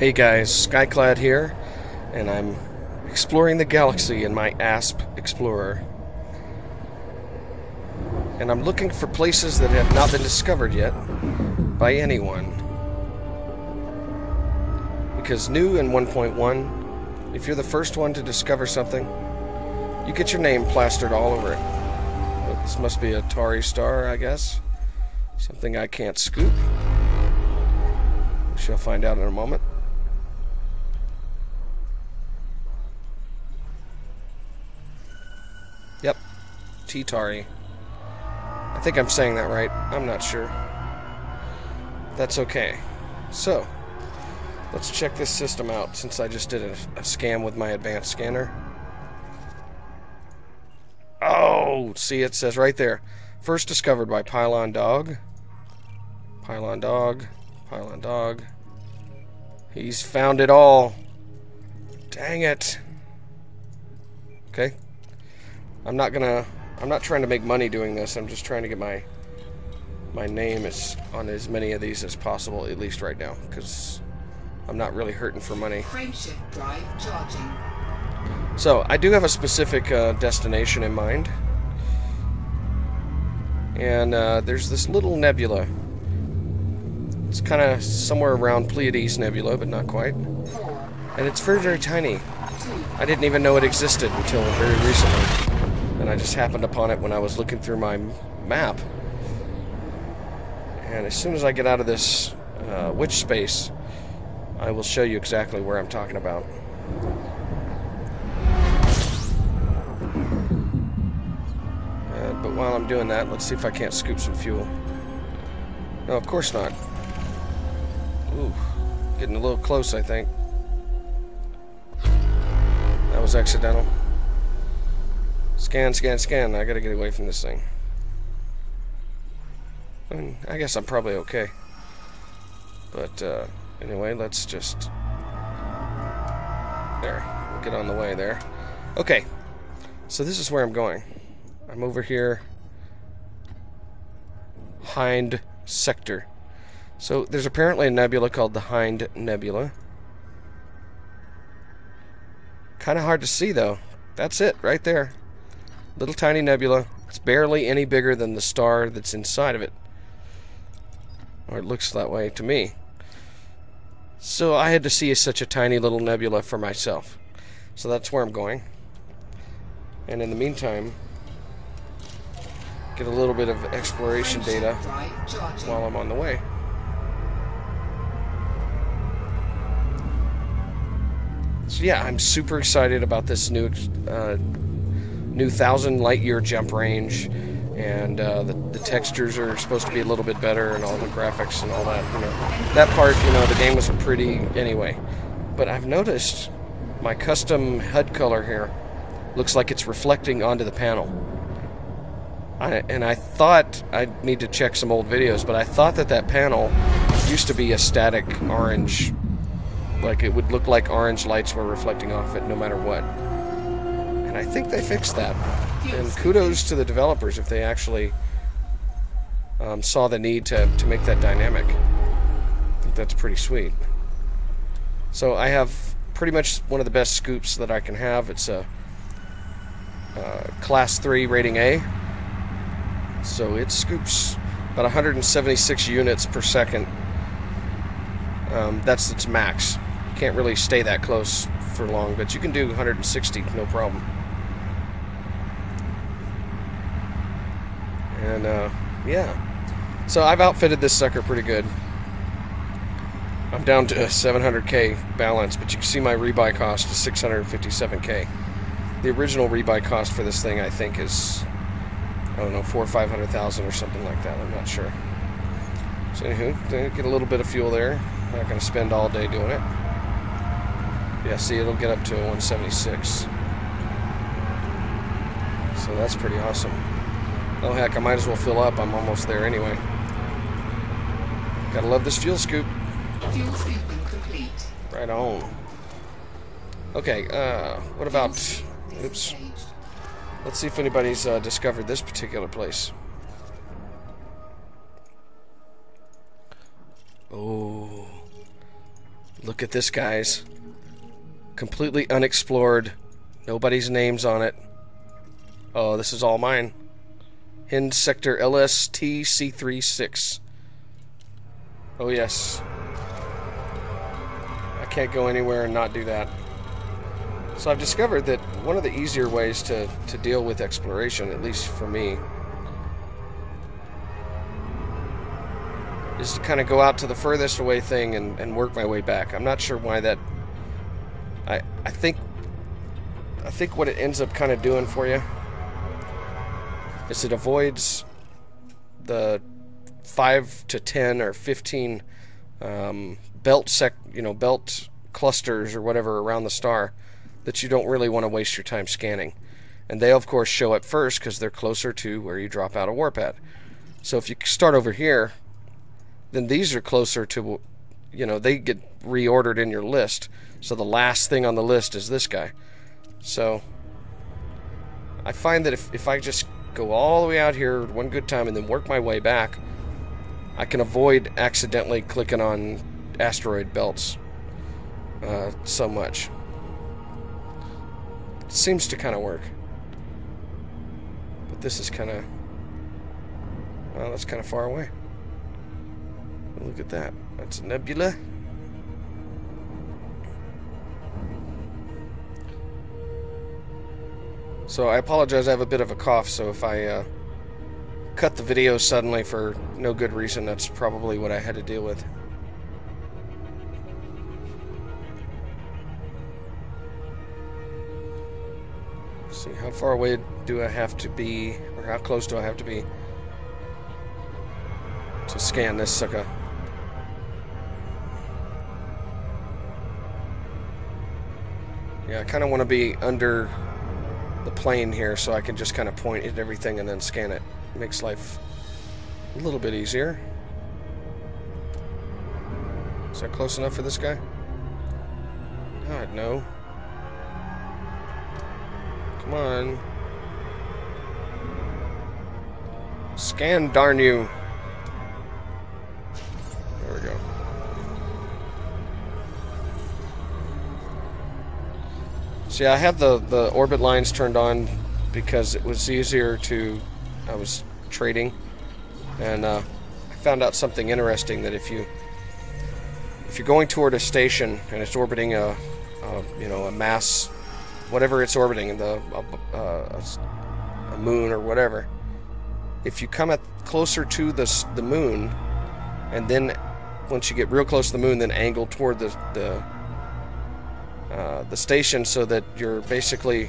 Hey guys, Skyclad here, and I'm exploring the galaxy in my ASP Explorer. And I'm looking for places that have not been discovered yet by anyone. Because new in 1.1, if you're the first one to discover something, you get your name plastered all over it. But this must be a Atari star, I guess. Something I can't scoop. We shall find out in a moment. Yep, T-Tari. I think I'm saying that right. I'm not sure. That's okay. So, let's check this system out since I just did a scan with my advanced scanner. Oh, see, it says right there. First discovered by Pylon Dog. Pylon Dog. Pylon Dog. He's found it all. Dang it. Okay. I'm not trying to make money doing this. I'm just trying to get my name on as many of these as possible, at least right now, because I'm not really hurting for money. Frameshift drive charging. So, I do have a specific destination in mind. And there's this little nebula. It's kind of somewhere around Pleiades Nebula, but not quite. And it's very, very tiny. I didn't even know it existed until very recently. And I just happened upon it when I was looking through my map. And as soon as I get out of this witch space, I will show you exactly where I'm talking about. But while I'm doing that, let's see if I can't scoop some fuel. No, of course not. Ooh, getting a little close, I think. That was accidental. Scan, scan, scan. I gotta get away from this thing. I mean, I guess I'm probably okay. But, anyway, let's just... There. We'll get on the way there. Okay. So this is where I'm going. I'm over here. Hind Sector. So, there's apparently a nebula called the Hind Nebula. Kind of hard to see, though. That's it, right there. Little tiny nebula. It's barely any bigger than the star that's inside of it. Or it looks that way to me. So I had to see such a tiny little nebula for myself. So that's where I'm going. And in the meantime, get a little bit of exploration data while I'm on the way. So yeah, I'm super excited about this new 1,000 light-year jump range, and the textures are supposed to be a little bit better, and all the graphics and all that. You know, that part, you know, the game was pretty anyway. But I've noticed my custom HUD color here looks like it's reflecting onto the panel. And I thought I'd need to check some old videos, but I thought that panel used to be a static orange. Like, it would look like orange lights were reflecting off it no matter what. And I think they fixed that. And kudos to the developers if they actually saw the need to make that dynamic. I think that's pretty sweet. So I have pretty much one of the best scoops that I can have. It's a Class 3 rating A. So it scoops about 176 units per second. That's its max. Can't really stay that close for long, but you can do 160, no problem. And, yeah. So I've outfitted this sucker pretty good. I'm down to 700k balance, but you can see my rebuy cost is 657k. The original rebuy cost for this thing, I think, is, I don't know, 400,000 or 500,000 or something like that. I'm not sure. So anywho, get a little bit of fuel there. I'm not going to spend all day doing it. Yeah, see, it'll get up to 176. So that's pretty awesome. Oh heck, I might as well fill up. I'm almost there anyway. Gotta love this fuel scoop. Fuel scooping complete. Right on. Okay, what about... Oops. Let's see if anybody's discovered this particular place. Oh. Look at this, guys. Completely unexplored. Nobody's names on it. Oh, this is all mine. Hind Sector LSTC36. Oh, yes. I can't go anywhere and not do that. So I've discovered that one of the easier ways to deal with exploration, at least for me, is to kind of go out to the furthest away thing and work my way back. I'm not sure why that... I think what it ends up kind of doing for you is it avoids the 5 to 10 or 15 belt clusters or whatever around the star that you don't really want to waste your time scanning. And they of course show up first because they're closer to where you drop out a warp at. So if you start over here, then these are closer to, they get reordered in your list. So the last thing on the list is this guy. So I find that if I just go all the way out here one good time and then work my way back, I can avoid accidentally clicking on asteroid belts so much. It seems to kind of work. But this is kind of... well, that's kind of far away. Look at that. That's a nebula. So I apologize, I have a bit of a cough, so if I cut the video suddenly for no good reason, that's probably what I had to deal with. Let's see, how far away do I have to be, or how close do I have to be to scan this sucker? Yeah, I kind of want to be under the plane here so I can just kind of point at everything and then scan it. Makes life a little bit easier. Is that close enough for this guy? God, no. Come on. Scan, darn you. There we go. See, I had the orbit lines turned on because it was easier to... I was trading, and I found out something interesting, that if you're going toward a station and it's orbiting a mass, whatever it's orbiting, a moon or whatever, if you come closer to the moon, and then once you get real close to the moon, then angle toward the station so that you're basically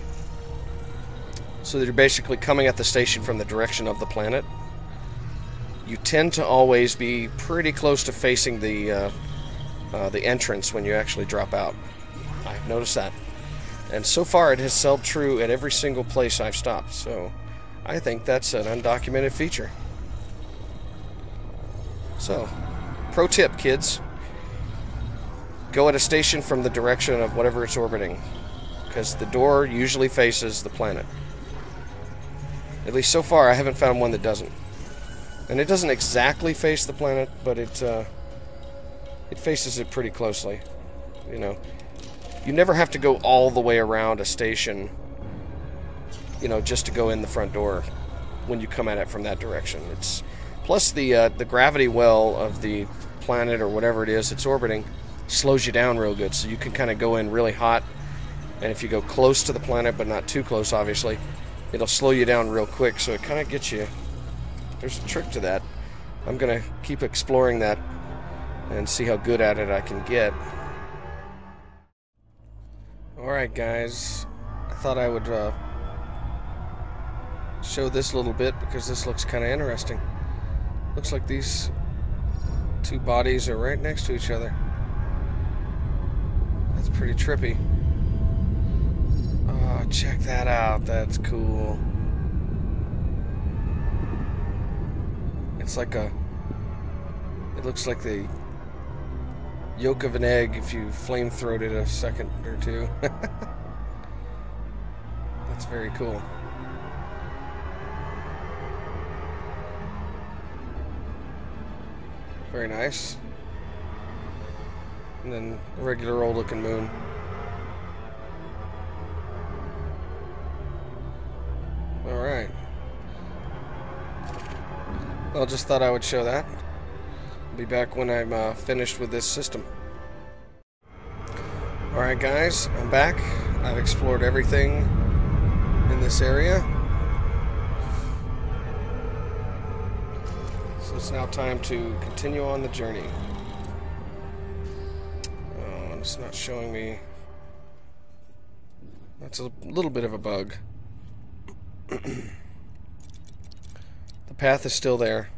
coming at the station from the direction of the planet, you tend to always be pretty close to facing the entrance when you actually drop out. I've noticed that, and so far it has held true at every single place I've stopped. So I think that's an undocumented feature. So, pro tip, kids. Go at a station from the direction of whatever it's orbiting, because the door usually faces the planet. At least so far, I haven't found one that doesn't. And it doesn't exactly face the planet, but it faces it pretty closely. You never have to go all the way around a station, just to go in the front door when you come at it from that direction. Plus the gravity well of the planet or whatever it is it's orbiting slows you down real good, so you can kind of go in really hot, and if you go close to the planet but not too close, obviously, it'll slow you down real quick. So it kind of gets you... there's a trick to that. I'm gonna keep exploring that and see how good at it I can get. Alright guys, I thought I would show this a little bit because this looks kind of interesting. Looks like these two bodies are right next to each other. That's pretty trippy. Oh, check that out. That's cool. It's like it looks like the yolk of an egg if you flame-throwed it a second or two. That's very cool. Very nice. And then a regular old looking moon. Alright. Well, just thought I would show that. I'll be back when I'm finished with this system. Alright guys, I'm back. I've explored everything in this area. So it's now time to continue on the journey. Oh, it's not showing me. That's a little bit of a bug. The path is still there.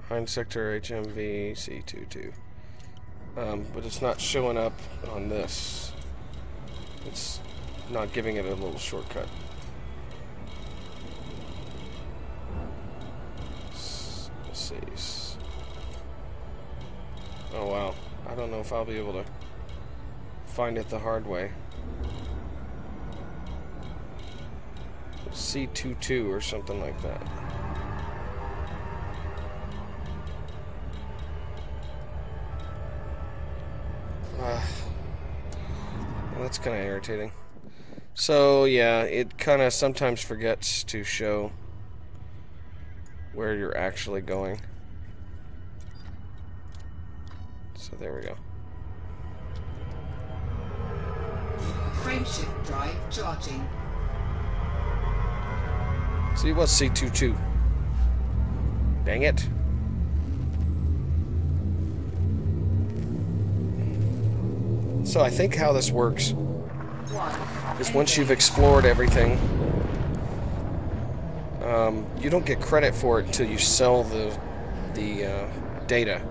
Hind sector HMV C22. But it's not showing up on this. It's not giving it a little shortcut. Let's see. Oh wow. I don't know if I'll be able to find it the hard way. C22 or something like that. Well, that's kind of irritating. So yeah, it kind of sometimes forgets to show where you're actually going. So there we go. Frameshift drive charging. See, it was C22. Dang it. So I think how this works is once you've explored everything, you don't get credit for it until you sell the data.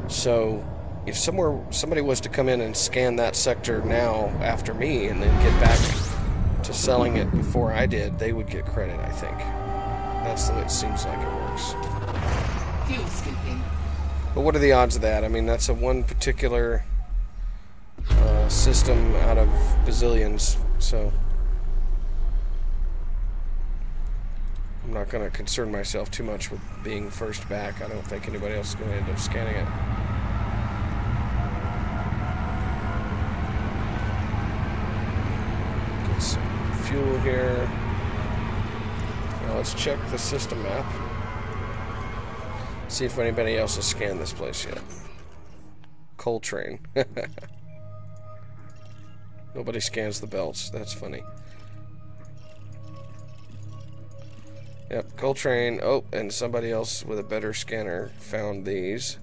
So if somebody was to come in and scan that sector now after me and then get back to selling it before I did, they would get credit, I think. That's the way it seems like it works. Fuel skipping. But what are the odds of that? I mean, that's a one particular system out of bazillions, so I'm not going to concern myself too much with being first back. I don't think anybody else is going to end up scanning it. Get some fuel here. Now let's check the system map. See if anybody else has scanned this place yet. Coal train. Nobody scans the belts. That's funny. Yep, coal train. Oh, and somebody else with a better scanner found these.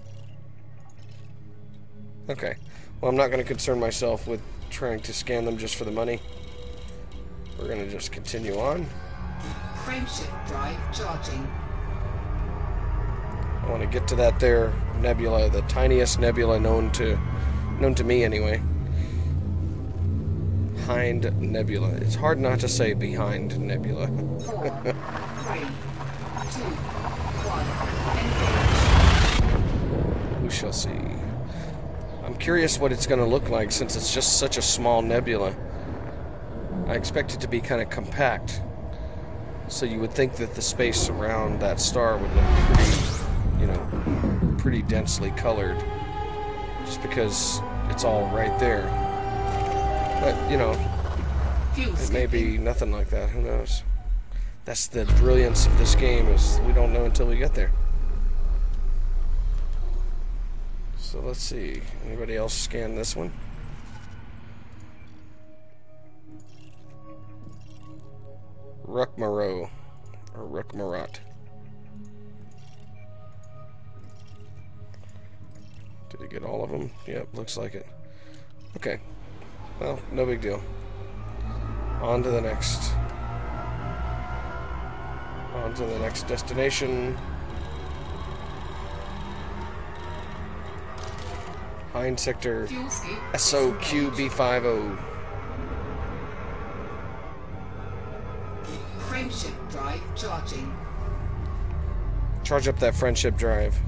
Okay. Well, I'm not going to concern myself with trying to scan them just for the money. We're going to just continue on. Frameshift drive charging. I want to get to that there nebula, the tiniest nebula known to me anyway. Hind Nebula. It's hard not to say behind Nebula. 4, 3, 2, 1, engage. We shall see. I'm curious what it's going to look like since it's just such a small nebula. I expect it to be kind of compact. So you would think that the space around that star would look pretty, you know, pretty densely colored. Just because it's all right there. But, you know, it may be nothing like that. Who knows? That's the brilliance of this game, is we don't know until we get there. So let's see. Anybody else scan this one? Rukmaro. Or Rukmarat. Did he get all of them? Yep, looks like it. Okay. Well, no big deal. On to the next. On to the next destination. Hind sector SOQB50. Frameshift drive charging. Charge up that friendship drive.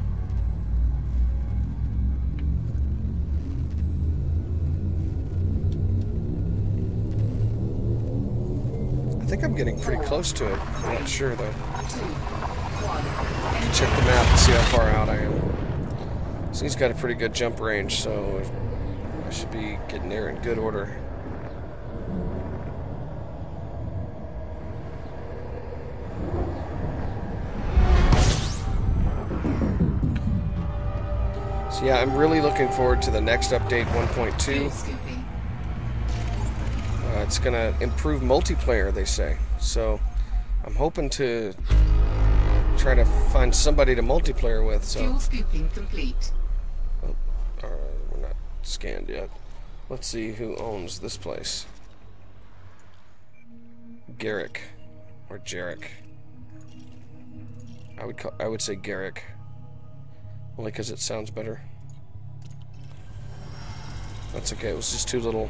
I think I'm getting pretty close to it. I'm not sure though. 2, 1, Check the map and see how far out I am. So he's got a pretty good jump range, so I should be getting there in good order. So yeah, I'm really looking forward to the next update, 1.2. It's going to improve multiplayer, they say. So I'm hoping to try to find somebody to multiplayer with. So. Fuel scooping complete. Oh, alright, we're not scanned yet. Let's see who owns this place. Garrick or Jarek. I would say Garrick, only because it sounds better. That's okay. It was just a little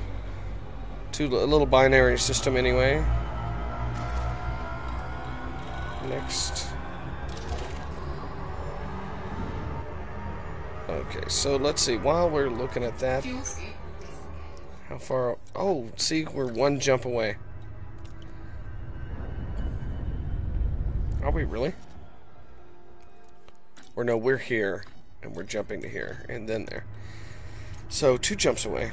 binary system anyway. Next. Okay, so let's see. While we're looking at that, how far? Oh, see, we're one jump away. Are we really? Or no, we're here, and we're jumping to here, and then there. So 2 jumps away.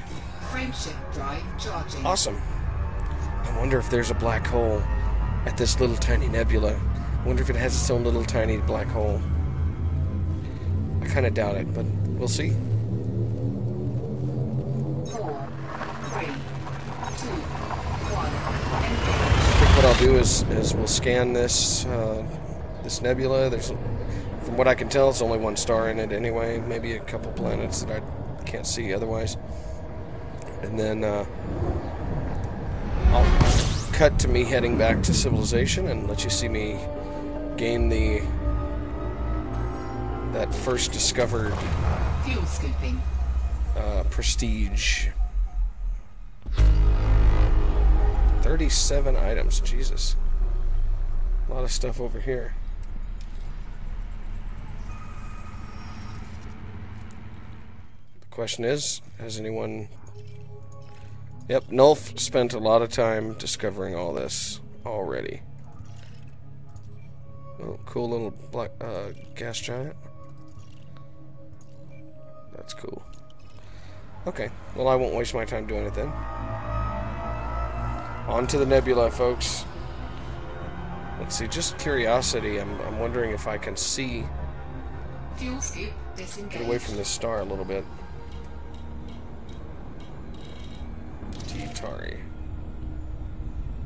Frameshift drive charging. Awesome. I wonder if there's a black hole at this little tiny nebula. I wonder if it has its own little tiny black hole. I kind of doubt it, but we'll see. 4, 3, 2, 1. I think what I'll do is we'll scan this this nebula. There's, from what I can tell, it's only 1 star in it anyway. Maybe a couple planets that I can't see otherwise. And then I'll cut to me heading back to civilization and let you see me gain that first discovered Fuel scooping. prestige. 37 items, Jesus. A lot of stuff over here. The question is, has anyone... Yep, Nulf spent a lot of time discovering all this already. Oh, cool little black gas giant. That's cool. Okay, well I won't waste my time doing it then. On to the nebula, folks. Let's see, just curiosity, I'm wondering if I can see... Fuel scoop disengaged. Get away from this star a little bit. Tari.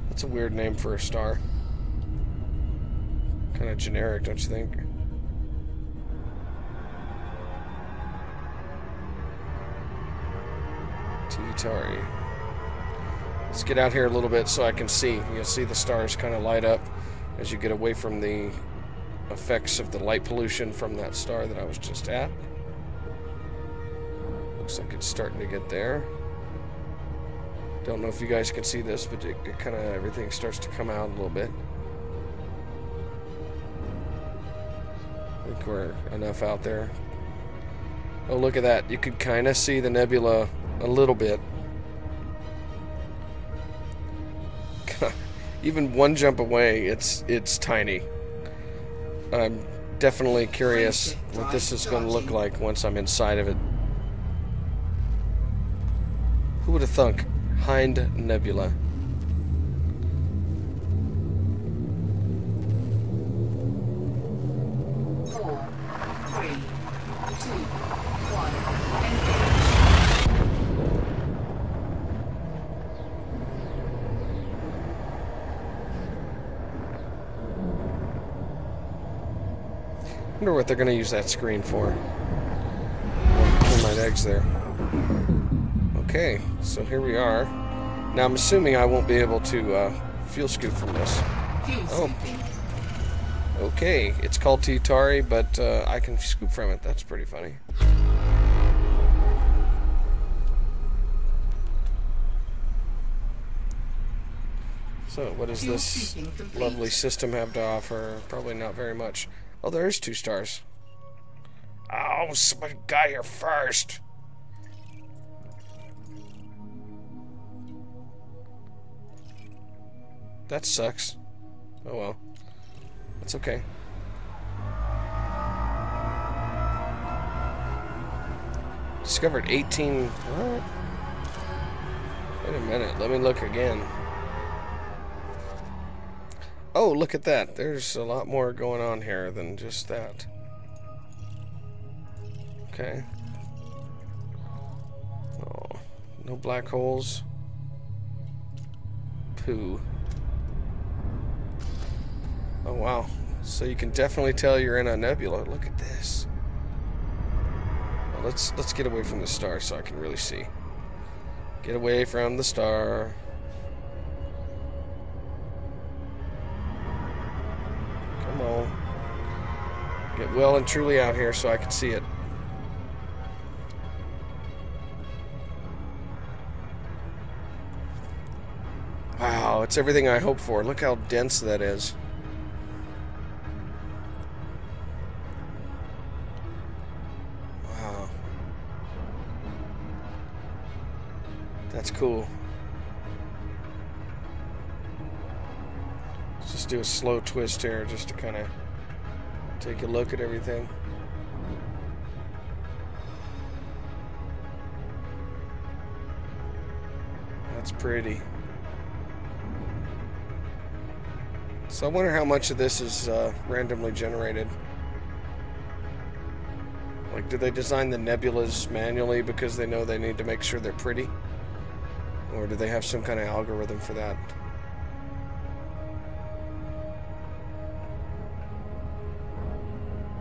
That's a weird name for a star. Kind of generic, don't you think? Tari. Let's get out here a little bit so I can see. You'll see the stars kind of light up as you get away from the effects of the light pollution from that star that I was just at. Looks like it's starting to get there. Don't know if you guys can see this, but it kind of, everything starts to come out a little bit. I think we're enough out there. Oh, look at that. You could kind of see the nebula a little bit. Even 1 jump away, it's tiny. I'm definitely curious what this is going to look like once I'm inside of it. Who would have thunk? Hind Nebula. I wonder what they're going to use that screen for. Kill my eggs there. Okay, so here we are. Now I'm assuming I won't be able to fuel scoop from this. Oh. Okay, it's called Tari, but I can scoop from it. That's pretty funny. So, what does this lovely system have to offer? Probably not very much. Oh, there is 2 stars. Oh, somebody got here first. That sucks. Oh well. That's okay. Discovered 18. What? Wait a minute. Let me look again. Oh, look at that. There's a lot more going on here than just that. Okay. Oh, no black holes. Poo. Oh, wow. So you can definitely tell you're in a nebula. Look at this. Well, let's get away from the star so I can really see. Get away from the star. Come on. Get well and truly out here so I can see it. Wow, it's everything I hoped for. Look how dense that is. Wow. That's cool. Let's just do a slow twist here just to kind of take a look at everything. That's pretty. So I wonder how much of this is randomly generated. Like, do they design the nebulas manually because they know they need to make sure they're pretty? Or do they have some kind of algorithm for that?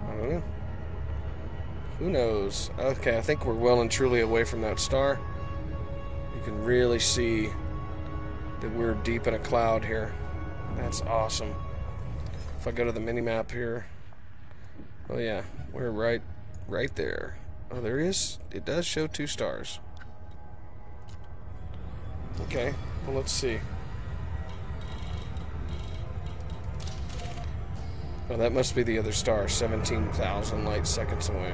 I don't know. Who knows? Okay, I think we're well and truly away from that star. You can really see that we're deep in a cloud here. That's awesome. If I go to the mini-map here, oh yeah, we're right there. Oh, there is. It does show 2 stars. Okay, well, let's see. Oh, that must be the other star, 17,000 light seconds away.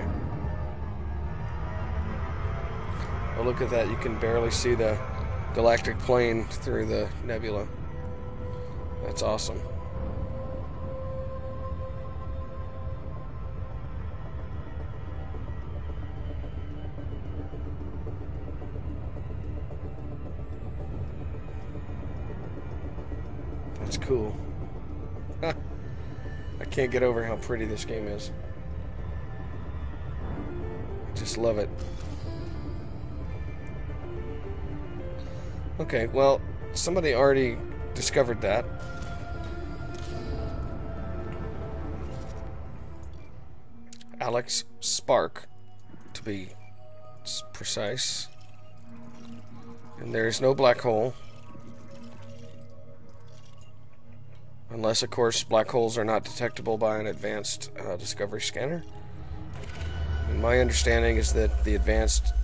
Oh, look at that. You can barely see the galactic plane through the nebula. That's awesome. That's cool. I can't get over how pretty this game is. I just love it. Okay, well, somebody already discovered that. Alex Spark, to be precise. And there is no black hole. Unless, of course, black holes are not detectable by an advanced discovery scanner. And my understanding is that the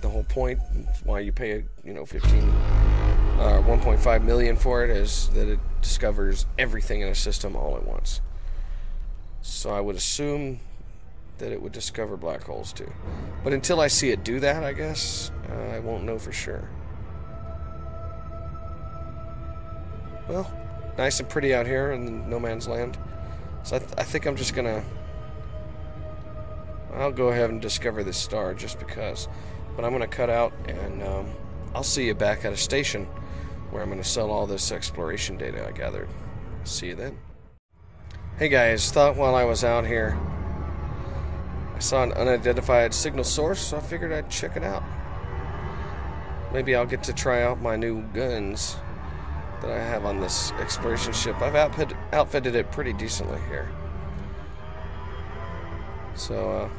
whole point, why you pay, 1.5 million for it, is that it discovers everything in a system all at once. So I would assume that it would discover black holes too. But until I see it do that, I guess, I won't know for sure. Well, nice and pretty out here in no man's land. So I think I'm just gonna... I'll go ahead and discover this star just because. But I'm gonna cut out and I'll see you back at a station where I'm gonna sell all this exploration data I gathered. See you then. Hey guys, thought while I was out here I saw an unidentified signal source, so I figured I'd check it out. Maybe I'll get to try out my new guns that I have on this exploration ship. I've outfitted it pretty decently here. So,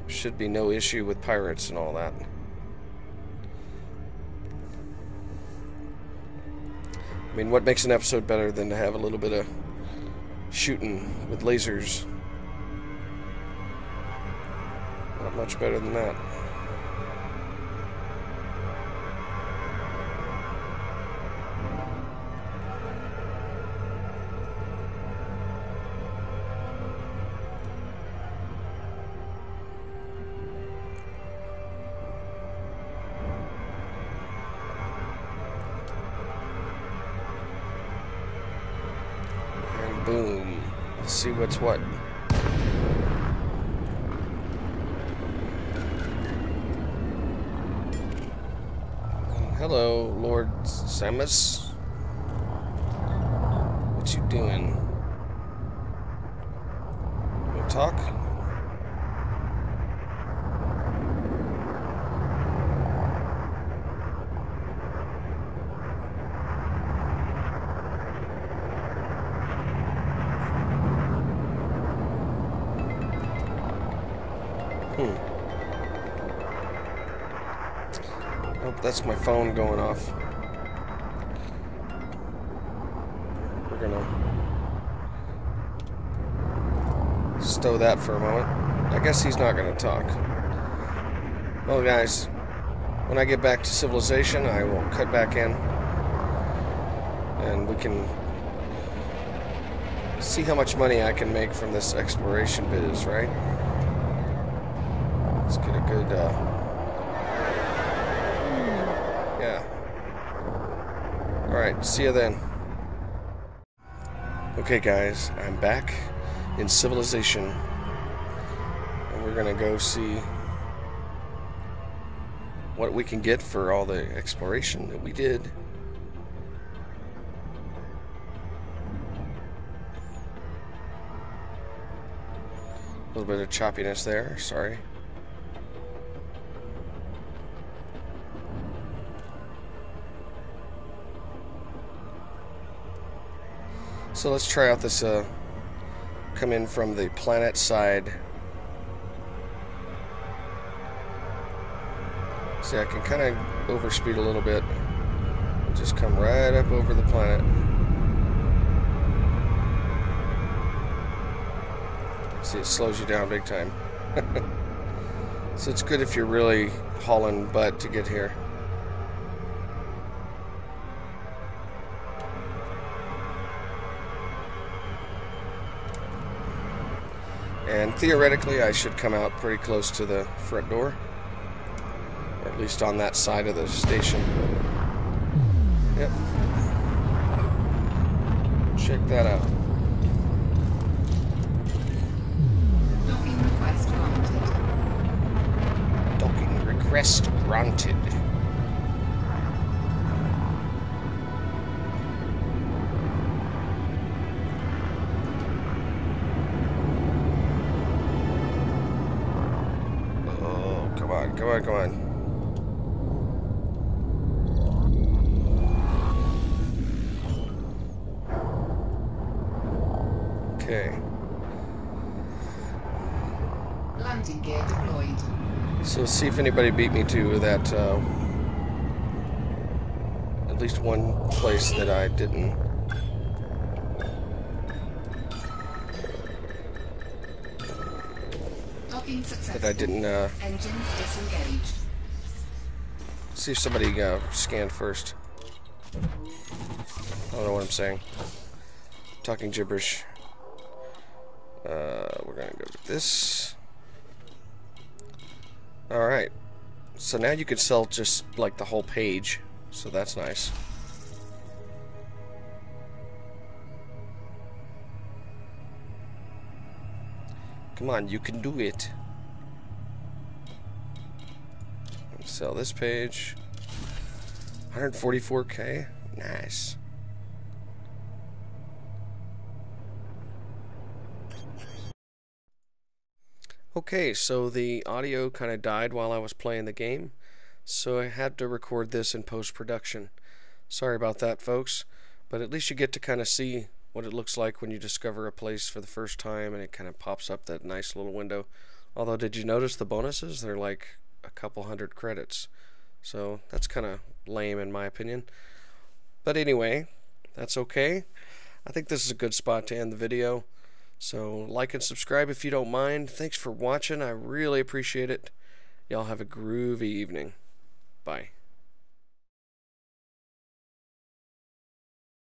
should be no issue with pirates and all that. I mean, what makes an episode better than to have a little bit of shooting with lasers? Not much better than that. Boom. Let's see what's what. Hello, Lord Samus. What you doing? You wanna talk? Oh, that's my phone going off. We're gonna stow that for a moment. I guess he's not gonna talk. Well, guys, when I get back to civilization, I will cut back in and we can see how much money I can make from this exploration biz, right? Let's get a good, yeah. Alright, see you then. Okay guys, I'm back in civilization. And we're gonna go see what we can get for all the exploration that we did. A little bit of choppiness there, sorry. So let's try out this, come in from the planet side. See, I can kind of overspeed a little bit. And just come right up over the planet. See, it slows you down big time. So it's good if you're really hauling butt to get here. And theoretically, I should come out pretty close to the front door. Or at least on that side of the station. Yep. Check that out. Docking request granted. Docking request granted. Come on. Okay. Landing gear deployed. So let's see if anybody beat me to that, at least one place that I didn't. Docking successful. That I didn't, Engines disengaged. see if somebody scanned first. I don't know what I'm saying. Talking gibberish. We're gonna go to this. Alright. So now you could sell just like the whole page. So that's nice. Come on, you can do it. Sell this page. 144K. Nice. Okay, so the audio kind of died while I was playing the game, so I had to record this in post-production. Sorry about that, folks, but at least you get to kind of see what it looks like when you discover a place for the first time and it kind of pops up that nice little window. Although, did you notice the bonuses? They're like a couple hundred credits, so that's kind of lame in my opinion. But anyway, that's okay. I think this is a good spot to end the video. So like and subscribe if you don't mind. Thanks for watching. I really appreciate it. Y'all have a groovy evening. Bye.